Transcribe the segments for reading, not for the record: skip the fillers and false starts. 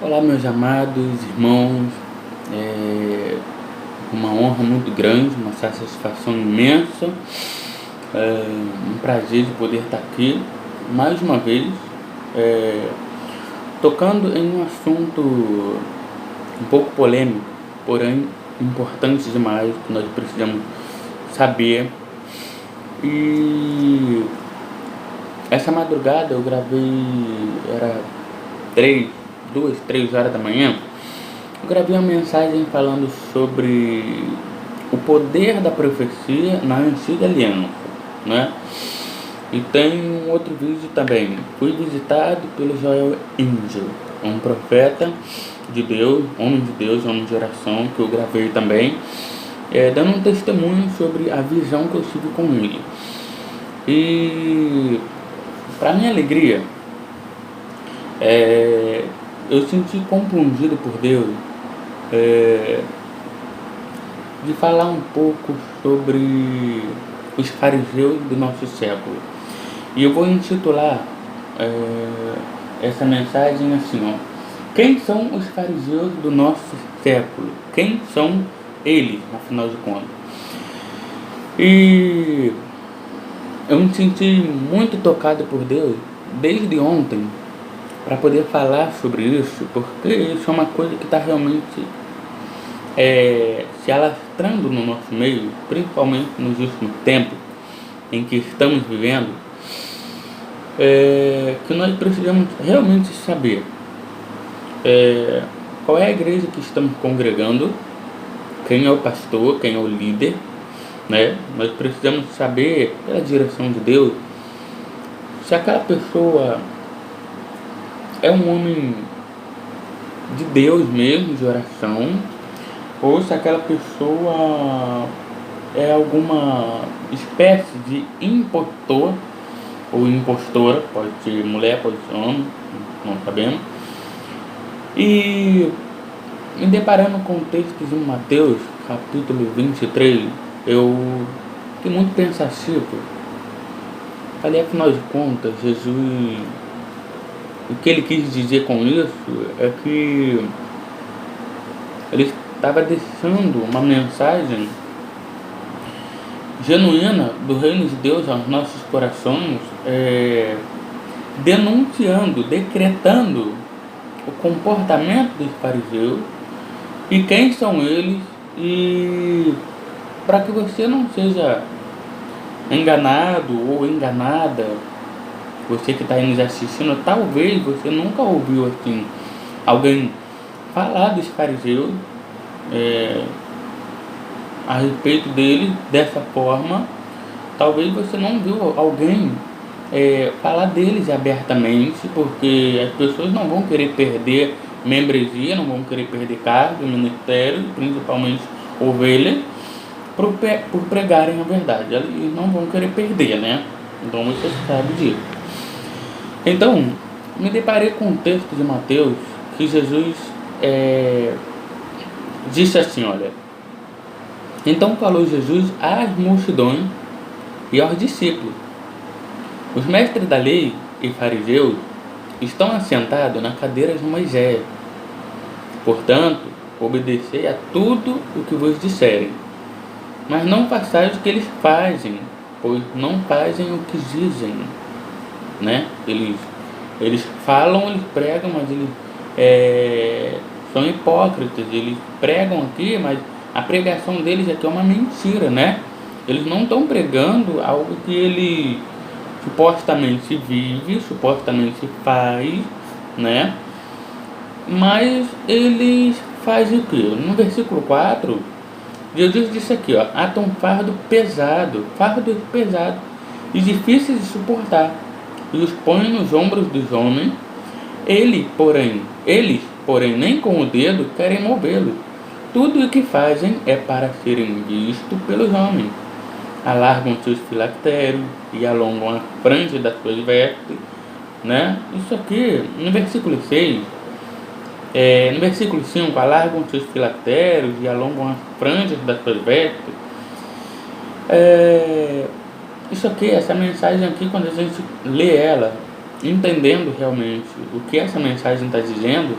Olá, meus amados irmãos, uma honra muito grande, uma satisfação imensa, um prazer de poder estar aqui mais uma vez, tocando em um assunto um pouco polêmico, porém importante demais, que nós precisamos saber. E essa madrugada eu gravei, era 3 horas da manhã, eu gravei uma mensagem falando sobre o poder da profecia na antiga aliança, né? E tem um outro vídeo também, fui visitado pelo Joel Índio, um profeta de Deus, homem de oração, que eu gravei também, dando um testemunho sobre a visão que eu tive com ele. E para minha alegria, eu senti compungido por Deus de falar um pouco sobre os fariseus do nosso século. E eu vou intitular essa mensagem assim, ó: quem são os fariseus do nosso século? Quem são eles, afinal de contas? E eu me senti muito tocado por Deus desde ontem para poder falar sobre isso, porque isso é uma coisa que está realmente se alastrando no nosso meio, principalmente nos últimos tempos em que estamos vivendo, que nós precisamos realmente saber qual é a igreja que estamos congregando, quem é o pastor, quem é o líder, né? Nós precisamos saber, pela direção de Deus, se aquela pessoa é um homem de Deus mesmo, de oração, ou se aquela pessoa é alguma espécie de impostor ou impostora, pode ser mulher, pode ser homem, não sabemos. E me deparando com o texto de Mateus, capítulo 23, eu fiquei muito pensativo. Falei, afinal de contas, Jesus, o que ele quis dizer com isso é que ele estava deixando uma mensagem genuína do reino de Deus aos nossos corações, denunciando, decretando o comportamento dos fariseus e quem são eles, e para que você não seja enganado ou enganada, você que está aí nos assistindo, talvez você nunca ouviu assim alguém falar dos fariseus a respeito deles dessa forma. Talvez você não viu alguém falar deles abertamente, porque as pessoas não vão querer perder membresia, não vão querer perder cargo, ministério, principalmente ovelhas, por pregarem a verdade. Eles não vão querer perder, né? Então você sabe disso. Então, me deparei com um texto de Mateus que Jesus disse assim, olha: então falou Jesus às multidões e aos discípulos: os mestres da lei e fariseus estão assentados na cadeira de Moisés. Portanto, obedecei a tudo o que vos disserem, mas não façais o que eles fazem, pois não fazem o que dizem, né? Eles falam, eles pregam, mas eles são hipócritas. Eles pregam aqui, mas a pregação deles aqui é uma mentira, né? Eles não estão pregando algo que ele supostamente vive, supostamente faz, né? Mas eles fazem o quê? No versículo 4, Jesus disse aqui, ó: ata um fardo pesado e difícil de suportar, e os põe nos ombros dos homens. Eles, porém, nem com o dedo querem movê-lo. Tudo o que fazem é para serem vistos pelos homens. Alargam seus filactérios e alongam a franja das suas vestes, né? Isso aqui, no versículo 6, no versículo 5, alargam seus filactérios e alongam as franjas das suas vestes. Isso aqui, essa mensagem aqui, quando a gente lê ela, entendendo realmente o que essa mensagem está dizendo,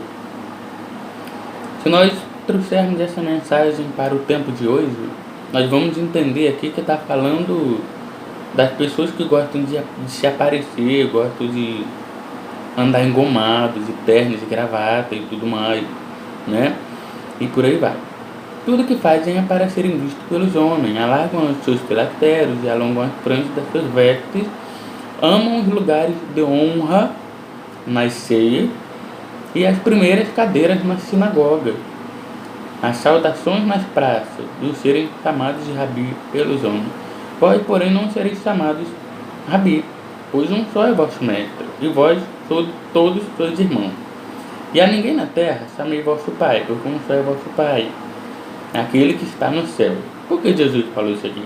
se nós trouxermos essa mensagem para o tempo de hoje, nós vamos entender aqui que está falando das pessoas que gostam de se aparecer, gostam de andar engomados, de ternos, de gravata e tudo mais, né? E por aí vai. Tudo que fazem é para serem vistos pelos homens, alargam os seus filactérios e alongam as franjas das suas vestes, amam os lugares de honra nas ceias e as primeiras cadeiras na sinagoga, as saudações nas praças e o serem chamados de rabi pelos homens. Vós, porém, não sereis chamados rabi, pois um só é vosso mestre, e vós todos sois irmãos. E a ninguém na terra chamei vosso pai, porque um só é vosso pai, aquele que está no céu. Por que Jesus falou isso aqui?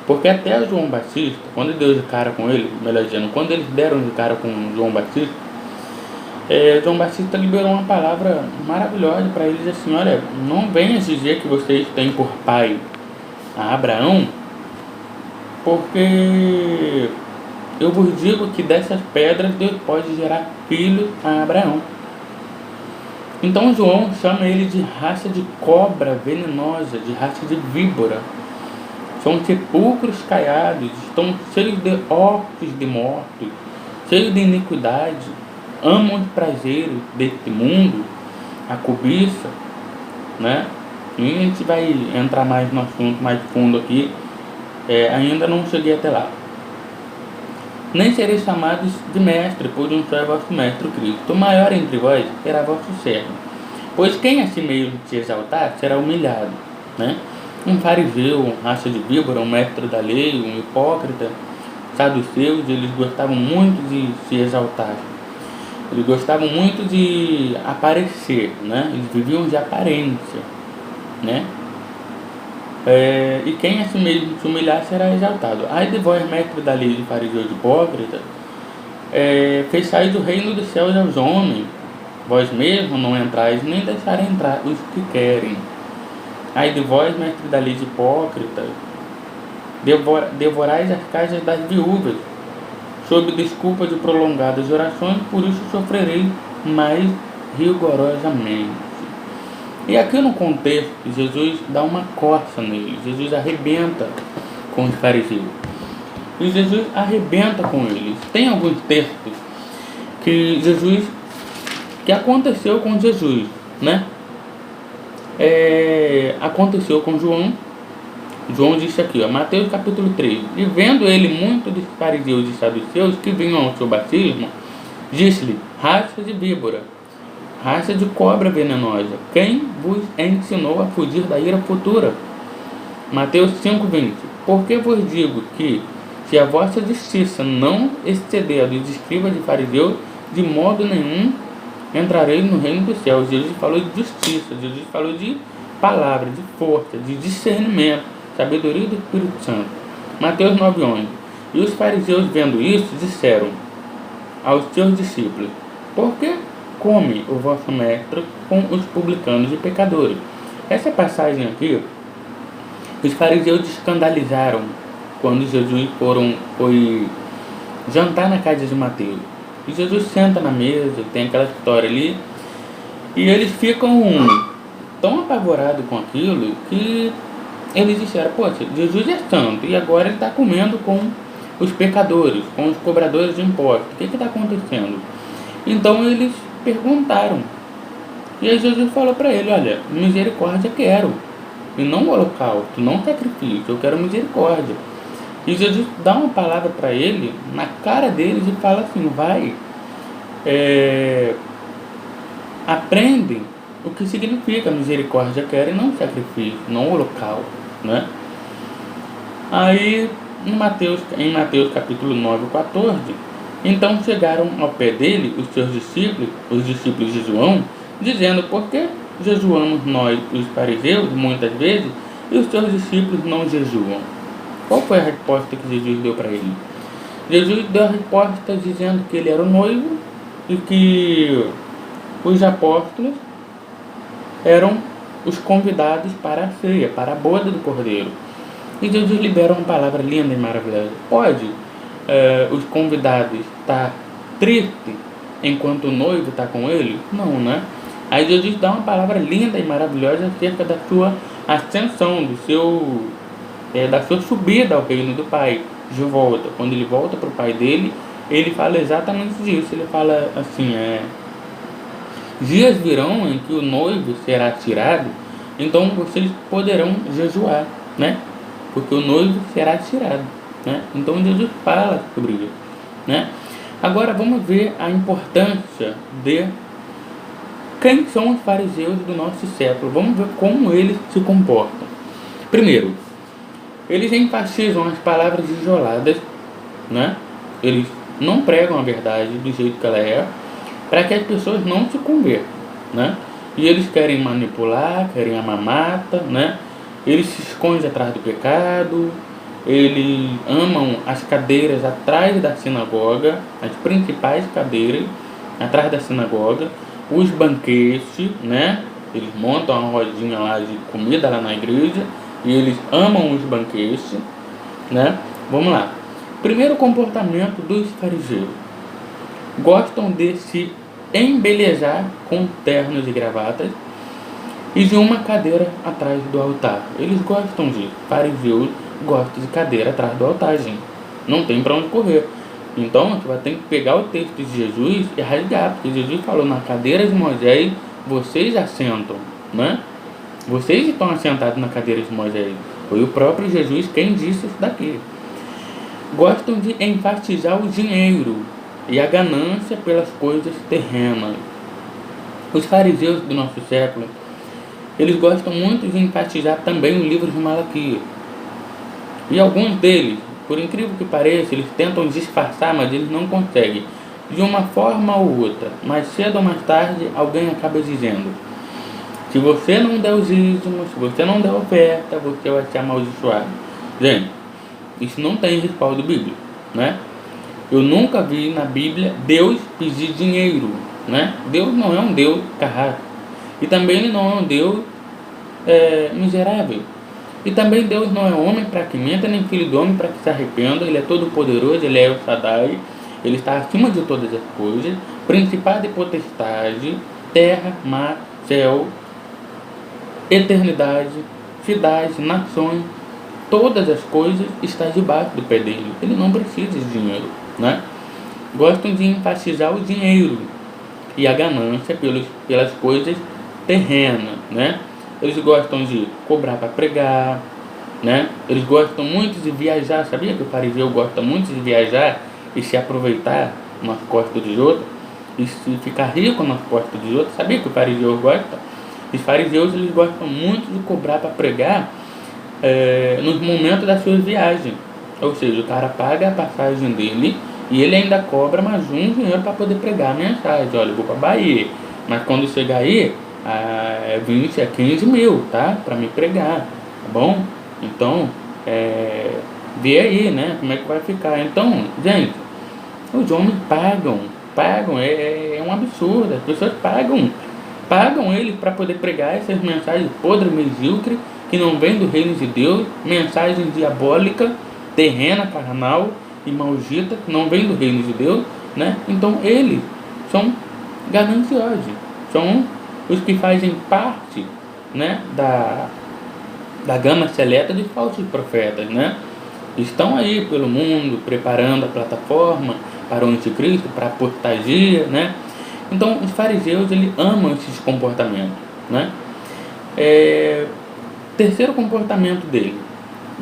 Porque até João Batista, quando deu de cara com ele, melhor dizendo, quando eles deram de cara com João Batista, João Batista liberou uma palavra maravilhosa para eles assim: olha, não venha dizer que vocês têm por pai a Abraão, porque eu vos digo que dessas pedras Deus pode gerar filhos a Abraão. Então João chama ele de raça de cobra venenosa, de raça de víbora. São sepulcros caiados, estão cheios de ossos de mortos, cheios de iniquidade, amam os prazeres deste mundo, a cobiça, né? E a gente vai entrar mais no assunto mais fundo aqui, ainda não cheguei até lá. Nem sereis chamados de mestre, pois um só é vosso mestre, o Cristo. O maior entre vós será vosso servo. Pois quem a si mesmo se exaltar será humilhado, né? Um fariseu, um raça de víbora, um mestre da lei, um hipócrita, saduceus, eles gostavam muito de se exaltar. Eles gostavam muito de aparecer, né? Eles viviam de aparência, né? E quem a si mesmo se humilhar será exaltado. Ai de vós, mestre da lei, de fariseu de hipócrita, fechais o reino dos céus aos homens. Vós mesmos não entrais, nem deixarem entrar os que querem. Ai de vós, mestre da lei de hipócrita, devorais as casas das viúvas, sob desculpa de prolongadas orações, por isso sofrerei mais rigorosamente. E aqui no contexto, Jesus dá uma coça neles, Jesus arrebenta com os fariseus. E Jesus arrebenta com eles. Tem alguns textos que aconteceu com Jesus, né? Aconteceu com João. João disse aqui, Mateus capítulo 3. E vendo ele muito dos fariseus e saduceus que vinham ao seu batismo, disse-lhe: raça de víbora, raça de cobra venenosa, quem vos ensinou a fugir da ira futura? Mateus 5:20. Porque vos digo que, se a vossa justiça não exceder a dos escribas e fariseus, de modo nenhum entrareis no reino dos céus. Jesus falou de justiça, Jesus falou de palavra, de força, de discernimento, sabedoria do Espírito Santo. Mateus 9:11. E os fariseus, vendo isso, disseram aos seus discípulos: por que come o vosso mestre com os publicanos e pecadores? Essa passagem aqui, os fariseus escandalizaram quando Jesus foi jantar na casa de Mateus. E Jesus senta na mesa, tem aquela história ali, e eles ficam tão apavorados com aquilo que eles disseram: poxa, Jesus é santo e agora ele está comendo com os pecadores, com os cobradores de impostos. O que está acontecendo? Então eles perguntaram. E aí Jesus falou para ele: olha, misericórdia quero, e não holocausto, não sacrifício, eu quero misericórdia. E Jesus dá uma palavra para ele, na cara deles, e fala assim: vai, aprende o que significa misericórdia quero e não sacrifício, não holocausto, né? Aí em Mateus capítulo 9:14, então chegaram ao pé dele os seus discípulos, os discípulos de João, dizendo: por que jejuamos nós, os fariseus, muitas vezes, e os seus discípulos não jejuam? Qual foi a resposta que Jesus deu para ele? Jesus deu a resposta dizendo que ele era o noivo e que os apóstolos eram os convidados para a ceia, para a boda do Cordeiro. E Jesus libera uma palavra linda e maravilhosa. Pode os convidados estar triste enquanto o noivo está com ele? Não, né? Aí Jesus dá uma palavra linda e maravilhosa acerca da sua ascensão, da sua subida ao reino do Pai, de volta. Quando ele volta para o Pai dele, ele fala exatamente disso. Ele fala assim, dias virão em que o noivo será tirado, então vocês poderão jejuar, né? Porque o noivo será tirado, né? Então Jesus fala sobre isso, né? Agora vamos ver a importância de quem são os fariseus do nosso século. Vamos ver como eles se comportam. Primeiro, eles enfatizam as palavras isoladas, né? Eles não pregam a verdade do jeito que ela é, para que as pessoas não se convertam, né? E eles querem manipular, querem a mamata, né? Eles se escondem atrás do pecado, eles amam as cadeiras atrás da sinagoga, as principais cadeiras atrás da sinagoga, os banquetes, né? Eles montam uma rodinha lá de comida lá na igreja e eles amam os banquetes, né? Vamos lá. Primeiro comportamento dos fariseus. Gostam de se embelezar com ternos e gravatas e de uma cadeira atrás do altar. Eles gostam disso. Fariseus gostam de cadeira atrás do altar, gente. Não tem para onde correr. Então, você vai ter que pegar o texto de Jesus e rasgar, porque Jesus falou, na cadeira de Moisés, vocês assentam, né? Vocês estão assentados na cadeira de Moisés. Foi o próprio Jesus quem disse isso daqui. Gostam de enfatizar o dinheiro e a ganância pelas coisas terrenas. Os fariseus do nosso século, eles gostam muito de enfatizar também o livro de Malaquias. E alguns deles, por incrível que pareça, eles tentam disfarçar, mas eles não conseguem. De uma forma ou outra, mais cedo ou mais tarde, alguém acaba dizendo: se você não der os dízimos, se você não der oferta, você vai ser amaldiçoado. Gente, isso não tem respaldo bíblico, né? Eu nunca vi na Bíblia Deus pedir dinheiro, né? Deus não é um Deus carrasco. E também Ele não é um Deus miserável. E também Deus não é homem para que minta, nem filho do homem para que se arrependa. Ele é todo poderoso, Ele é El Shaddai. Ele está acima de todas as coisas. Principado e potestade, terra, mar, céu, eternidade, cidades, nações, todas as coisas estão debaixo do pé dele. Ele não precisa de dinheiro, né? Gostam de enfatizar o dinheiro e a ganância pelas coisas terrenas, né? Eles gostam de cobrar para pregar, né? Eles gostam muito de viajar. Sabia que o fariseu gosta muito de viajar e se aproveitar nas costas dos outros? E se ficar rico nas costas dos outros? Sabia que o fariseu gosta? Os fariseus, eles gostam muito de cobrar para pregar nos momentos das suas viagens. Ou seja, o cara paga a passagem dele e ele ainda cobra mais um dinheiro para poder pregar a mensagem. Olha, eu vou para Bahia, mas quando chegar aí, 20 a 15 mil, tá? Para me pregar, tá bom? Então, vê aí, né? Como é que vai ficar. Então, gente, os homens pagam, é um absurdo. As pessoas pagam eles para poder pregar essas mensagens podres, medíocres, que não vêm do reino de Deus, mensagem diabólica, terrena, carnal e maldita, que não vem do reino de Deus, né? Então eles são gananciosos, são os que fazem parte, né, da gama seleta de falsos profetas, né? Estão aí pelo mundo preparando a plataforma para o anticristo, para a apostasia, né? Então os fariseus, eles amam esses comportamentos, né? Terceiro comportamento dele,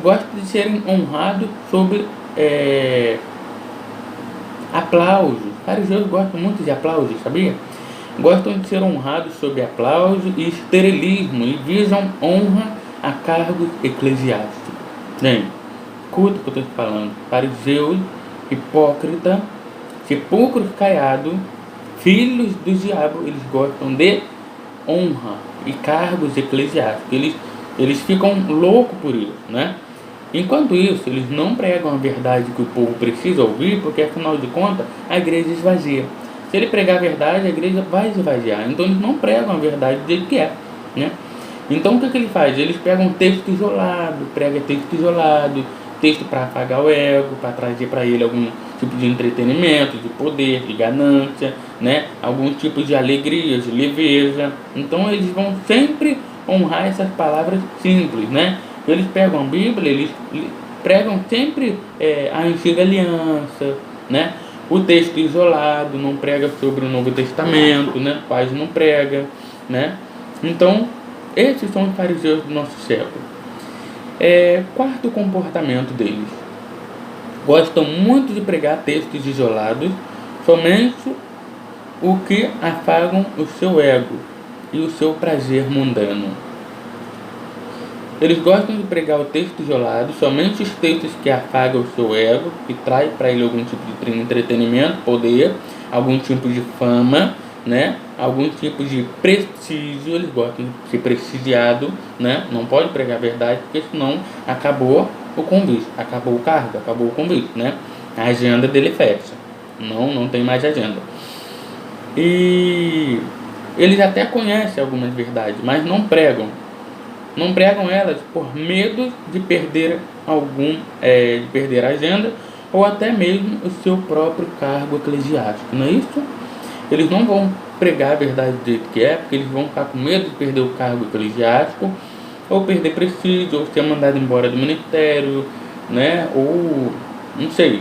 gosta de serem honrados sobre aplausos. Os fariseus gostam muito de aplausos, sabia? Gostam de ser honrados sob aplauso e esterelismo e visam honra a cargos eclesiásticos. Bem, escuta o que eu estou falando. Fariseus, hipócrita, sepulcros caiados, filhos do diabo, eles gostam de honra e cargos eclesiásticos. Eles ficam loucos por isso, né? Enquanto isso, eles não pregam a verdade que o povo precisa ouvir, porque afinal de contas, a igreja esvazia. Se ele pregar a verdade, a igreja vai esvaziar. Então eles não pregam a verdade do jeito que é, né? Então o que ele faz? Eles pegam um texto isolado, prega texto isolado, texto para apagar o ego, para trazer para ele algum tipo de entretenimento, de poder, de ganância, né? Alguns tipos de alegria, de leveza. Então eles vão sempre honrar essas palavras simples, né? Eles pegam a Bíblia, eles pregam sempre a antiga aliança, né? O texto isolado, não prega sobre o Novo Testamento, né? Quase não prega, né? Então, esses são os fariseus do nosso século. Quarto comportamento deles: gostam muito de pregar textos isolados, somente o que afagam o seu ego e o seu prazer mundano. Eles gostam de pregar o texto isolado, somente os textos que afagam o seu ego, que traz para ele algum tipo de entretenimento, poder, algum tipo de fama, né? Algum tipo de prestígio. Eles gostam de ser prestigiado, né? Não pode pregar a verdade, porque senão acabou o convite, acabou o cargo, acabou o convite, né? A agenda dele fecha. Não tem mais agenda. E eles até conhecem algumas verdades, mas não pregam. Não pregam elas por medo de perder de perder a agenda ou até mesmo o seu próprio cargo eclesiástico, não é isso? Eles não vão pregar a verdade do jeito que é, porque eles vão ficar com medo de perder o cargo eclesiástico, ou perder prestígio, ou ser mandado embora do ministério, né? Ou, não sei,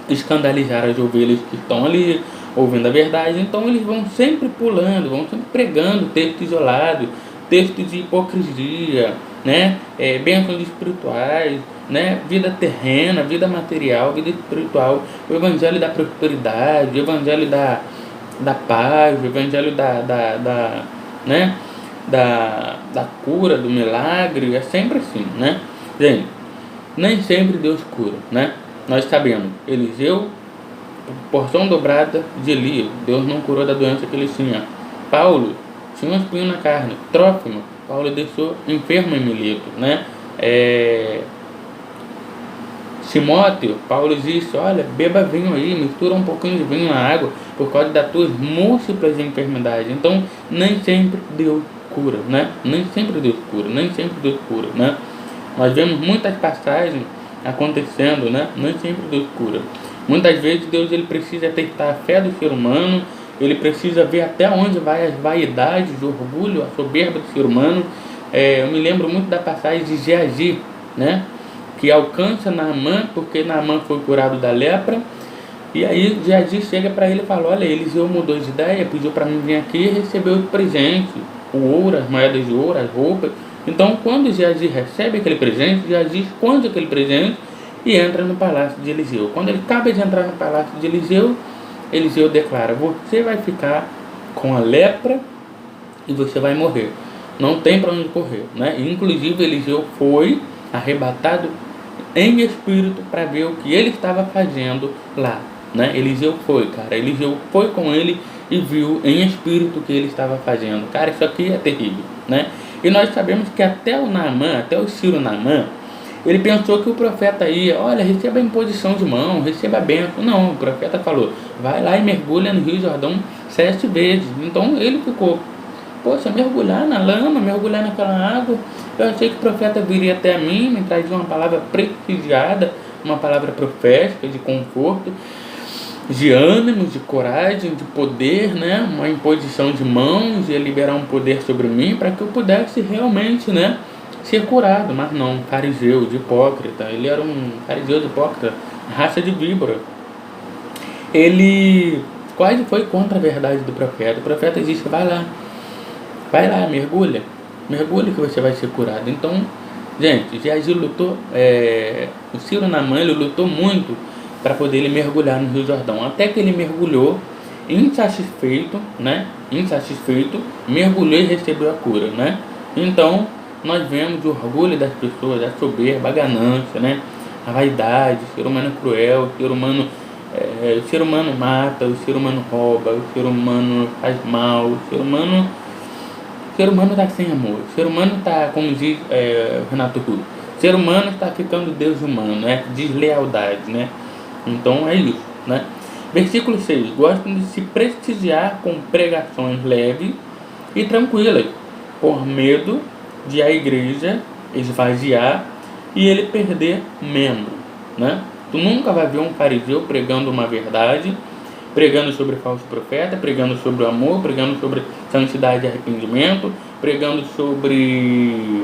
escandalizar as ovelhas que estão ali ouvindo a verdade. Então eles vão sempre pulando, vão sempre pregando texto isolado, texto de hipocrisia, né? Bênçãos espirituais, né? Vida terrena, vida material, vida espiritual, o evangelho da prosperidade, o evangelho da paz, o evangelho né? da cura, do milagre. É sempre assim, né? Gente, nem sempre Deus cura, né? Nós sabemos, Eliseu, porção dobrada de Elias, Deus não curou da doença que ele tinha. Paulo tinha um espinho na carne. Trófimo, Paulo deixou enfermo em Mileto, né? Timóteo, Paulo disse: olha, beba vinho aí, mistura um pouquinho de vinho na água, por causa das tuas múltiplas enfermidades. Então, nem sempre Deus cura, né? Nem sempre Deus cura, né? Nós vemos muitas passagens acontecendo, né? Nem sempre Deus cura. Muitas vezes Deus ele precisa testar a fé do ser humano, ele precisa ver até onde vai as vaidades, o orgulho, a soberba do ser humano. Eu me lembro muito da passagem de Geazi, né? Que alcança Naamã, porque Naamã foi curado da lepra. E aí Geazi chega para ele e fala: olha, Eliseu mudou de ideia, pediu para mim vir aqui e receber os presentes, o ouro, as moedas de ouro, as roupas. Então, quando Geazi recebe aquele presente, Geazi esconde aquele presente e entra no palácio de Eliseu. Quando ele acaba de entrar no palácio de Eliseu, Eliseu declara: você vai ficar com a lepra e você vai morrer. Não tem para onde correr, né? Inclusive, Eliseu foi arrebatado em espírito para ver o que ele estava fazendo lá, né? Eliseu foi com ele e viu em espírito o que ele estava fazendo. Cara, isso aqui é terrível, né? E nós sabemos que até o Naamã, até o Ciro Naamã, ele pensou que o profeta ia: olha, receba a imposição de mão, receba a bênção. Não, o profeta falou: vai lá e mergulha no Rio Jordão 7 vezes. Então ele ficou: poxa, mergulhar na lama, mergulhar naquela água. Eu achei que o profeta viria até a mim, me trazia uma palavra prestigiada, uma palavra profética, de conforto, de ânimo, de coragem, de poder, né? Uma imposição de mãos, ia liberar um poder sobre mim para que eu pudesse realmente, né, ser curado. Mas não, fariseu, de hipócrita. Ele era um fariseu de hipócrita, raça de víbora. Ele quase foi contra a verdade do profeta. O profeta disse: vai lá, mergulha que você vai ser curado. Então, gente, Geazi lutou, o Ciro Naamã, ele lutou muito para poder ele mergulhar no Rio Jordão, até que ele mergulhou, insatisfeito, mergulhou e recebeu a cura, né? Então, nós vemos o orgulho das pessoas, a soberba, a ganância, né? A vaidade, o ser humano é cruel, o ser humano mata, o ser humano rouba, o ser humano faz mal, o ser humano está sem amor, o ser humano está, como diz Renato Russo, o ser humano está ficando Deus humano, né? Deslealdade, né? Então é isso, né? Versículo 6: gostam de se prestigiar com pregações leves e tranquilas, por medo de a igreja esvaziar e ele perder membro, né? Tu nunca vai ver um fariseu pregando uma verdade, pregando sobre falso profeta, pregando sobre o amor, pregando sobre santidade e arrependimento, pregando sobre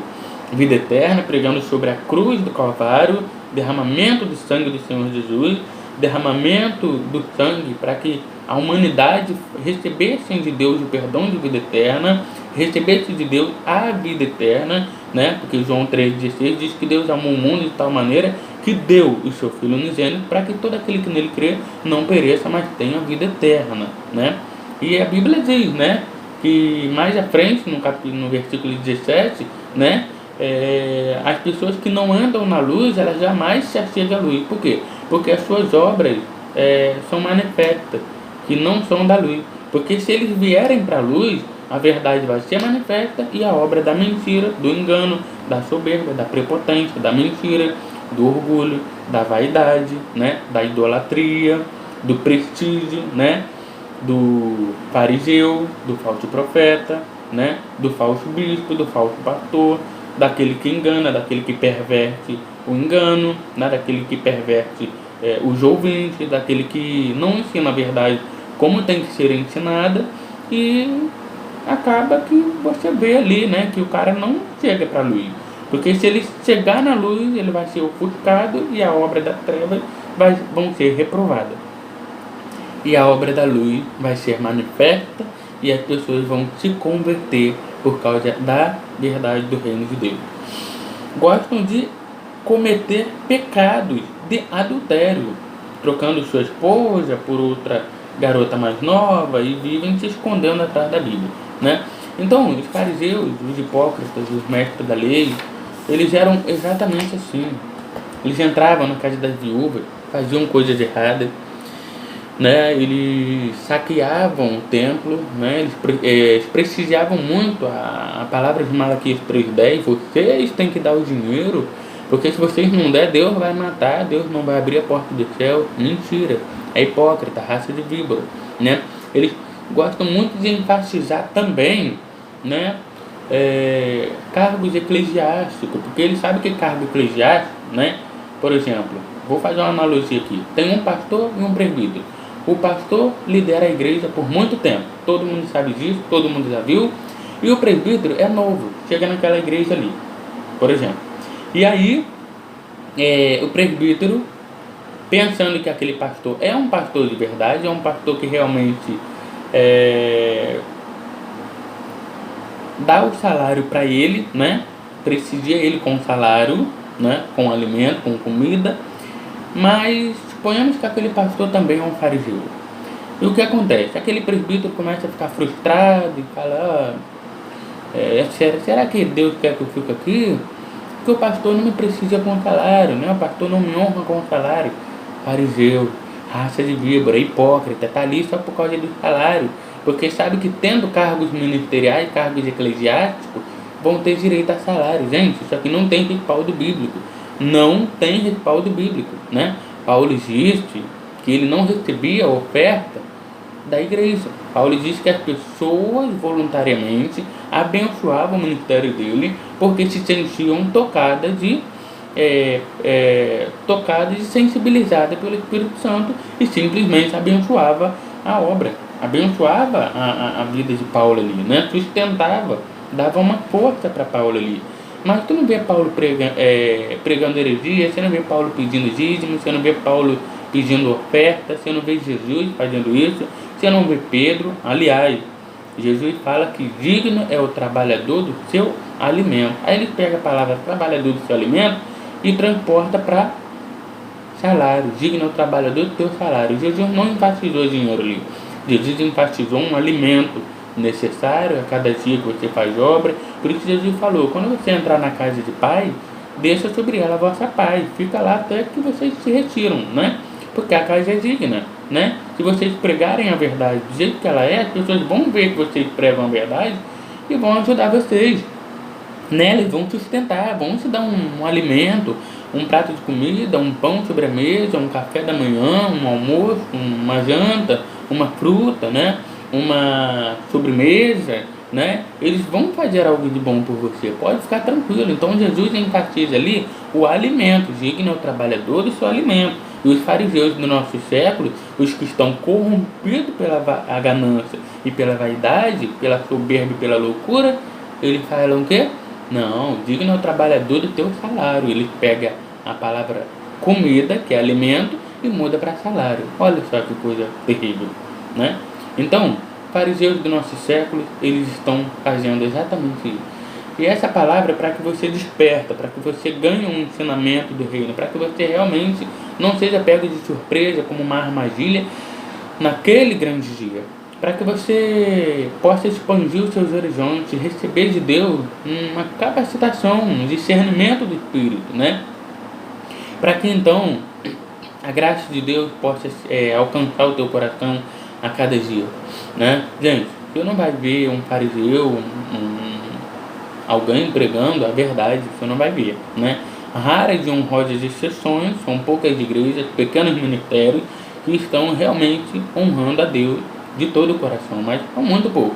vida eterna, pregando sobre a cruz do Calvário, derramamento do sangue do Senhor Jesus, derramamento do sangue para que a humanidade recebesse de Deus o perdão de vida eterna, recebesse de Deus a vida eterna, né? Porque João 3,16 diz que Deus amou o mundo de tal maneira que deu o seu Filho unigênito para que todo aquele que nele crê não pereça, mas tenha vida eterna, né? E a Bíblia diz, né, que mais à frente, no versículo 17, né, as pessoas que não andam na luz, elas jamais se achegam à luz. Por quê? Porque as suas obras são manifestas, que não são da luz. Porque se eles vierem para a luz, a verdade vai ser manifesta e a obra da mentira, do engano, da soberba, da prepotência, da mentira, do orgulho, da vaidade, né, da idolatria, do prestígio, né, do fariseu, do falso profeta, né, do falso bispo, do falso pastor, daquele que engana, daquele que perverte o engano, né, daquele que perverte os ouvintes, daquele que não ensina a verdade como tem que ser ensinada, e acaba que você vê ali, né, que o cara não chega para a luz. Porque se ele chegar na luz, ele vai ser ofuscado e a obra da treva vão ser reprovadas. E a obra da luz vai ser manifesta e as pessoas vão se converter por causa da verdade do reino de Deus. Gostam de cometer pecados de adultério, trocando sua esposa por outra garota mais nova e vivem se escondendo atrás da Bíblia, né? Então, os fariseus, os hipócritas, os mestres da lei, eles eram exatamente assim. Eles entravam na casa das viúvas, faziam coisas erradas, né? Eles saqueavam o templo, né? Eles prestigiavam muito a palavra de Malaquias 3,10. Vocês têm que dar o dinheiro, porque se vocês não der, Deus vai matar, Deus não vai abrir a porta do céu. Mentira, é hipócrita, raça de víbora, né? Eles gostam muito de enfatizar também, né, cargos eclesiásticos, porque eles sabem que cargo eclesiástico, né? Por exemplo, vou fazer uma analogia aqui. Tem um pastor e um presbítero. O pastor lidera a igreja por muito tempo, todo mundo sabe disso, todo mundo já viu. E o presbítero é novo, chega naquela igreja ali, por exemplo. E aí, o presbítero, pensando que aquele pastor é um pastor de verdade, é um pastor que realmente dá o salário para ele, né? Prestigia ele com salário, né? Com alimento, com comida. Mas suponhamos que aquele pastor também é um fariseu. E o que acontece? Aquele presbítero começa a ficar frustrado e fala: será que Deus quer que eu fique aqui? Porque o pastor não me precisa com salário, né? O pastor não me honra com salário. Fariseu, raça de víbora, hipócrita, está ali só por causa do salário, porque sabe que tendo cargos ministeriais, cargos eclesiásticos, vão ter direito a salário. Gente, isso aqui não tem respaldo bíblico. Não tem respaldo bíblico, né? Paulo disse que ele não recebia a oferta da igreja. Paulo diz que as pessoas voluntariamente abençoavam o ministério dele porque se sentiam tocadas e sensibilizadas pelo Espírito Santo, e simplesmente abençoava a obra, abençoava a vida de Paulo ali, né? Sustentava, dava uma força para Paulo ali. Mas tu não vê Paulo pregando heresia, você não vê Paulo pedindo dízimo, você não vê Paulo pedindo oferta, você não vê Jesus fazendo isso, você não vê Pedro. Aliás, Jesus fala que digno é o trabalhador do seu alimento. Aí ele pega a palavra trabalhador do seu alimento e transporta para salário. Digno é o trabalhador do teu salário. Jesus não enfatizou dinheiro ali. Jesus enfatizou um alimento necessário a cada dia que você faz obra. Por isso Jesus falou: quando você entrar na casa de pai, deixa sobre ela a vossa paz, fica lá até que vocês se retiram, né? Porque a casa é digna, né? Se vocês pregarem a verdade do jeito que ela é, as pessoas vão ver que vocês pregam a verdade e vão ajudar vocês, né? Eles vão sustentar, vão te dar um alimento, um prato de comida, um pão sobre a mesa, um café da manhã, um almoço, uma janta, uma fruta, né? Uma sobremesa, né? Eles vão fazer algo de bom por você, pode ficar tranquilo. Então Jesus enfatiza ali o alimento, digno é o trabalhador do seu alimento. E os fariseus do nosso século, os que estão corrompidos pela a ganância e pela vaidade, pela soberba e pela loucura, eles falam o quê? Não, digno ao trabalhador do teu salário. Ele pega a palavra comida, que é alimento, e muda para salário. Olha só que coisa terrível, né? Então, fariseus do nosso século, eles estão fazendo exatamente isso. E essa palavra é para que você desperta, para que você ganhe um ensinamento do reino, para que você realmente não seja pego de surpresa como uma armadilha naquele grande dia. Para que você possa expandir os seus horizontes, receber de Deus uma capacitação, um discernimento do Espírito, né? Para que então a graça de Deus possa alcançar o teu coração a cada dia, né? Gente, você não vai ver um fariseu, alguém pregando a verdade, você não vai ver, né? Raras e honrosas exceções, são poucas igrejas, pequenos ministérios que estão realmente honrando a Deus de todo o coração, mas são muito pouco.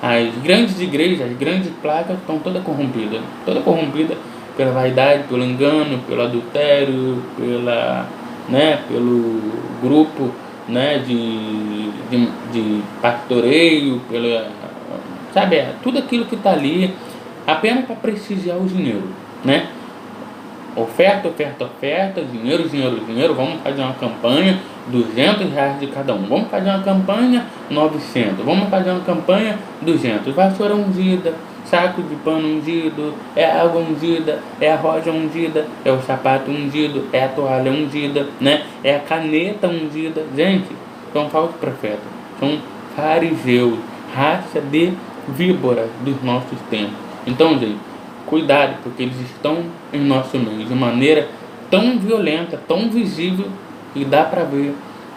As grandes igrejas, as grandes placas estão toda corrompida pela vaidade, pelo engano, pelo adultério, pelo grupo, né, de pastoreio, tudo aquilo que está ali apenas para prestigiar o dinheiro, né? Oferta, dinheiro, vamos fazer uma campanha, R$200 de cada um, vamos fazer uma campanha, 900, vamos fazer uma campanha, 200, vassoura ungida, saco de pano ungido, é a água ungida, é a rosa ungida, é o sapato ungido, é a toalha ungida, né? É a caneta ungida. Gente, são falsos profetas, são fariseus, raça de víboras dos nossos tempos. Então, gente, cuidado, porque eles estão em nosso meio de maneira tão violenta, tão visível, e dá para ver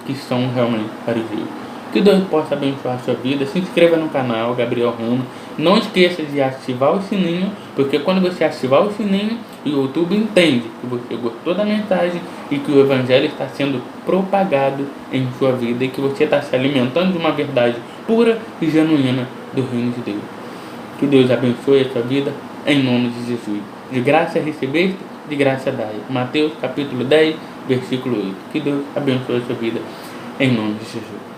que são realmente fariseus. Que Deus possa abençoar a sua vida. Se inscreva no canal Gabriel Ramos. Não esqueça de ativar o sininho, porque quando você ativar o sininho, o YouTube entende que você gostou da mensagem e que o Evangelho está sendo propagado em sua vida e que você está se alimentando de uma verdade pura e genuína do reino de Deus. Que Deus abençoe a sua vida, em nome de Jesus. De graça recebeste, de graça dai. Mateus capítulo 10, versículo 8. Que Deus abençoe a sua vida, em nome de Jesus.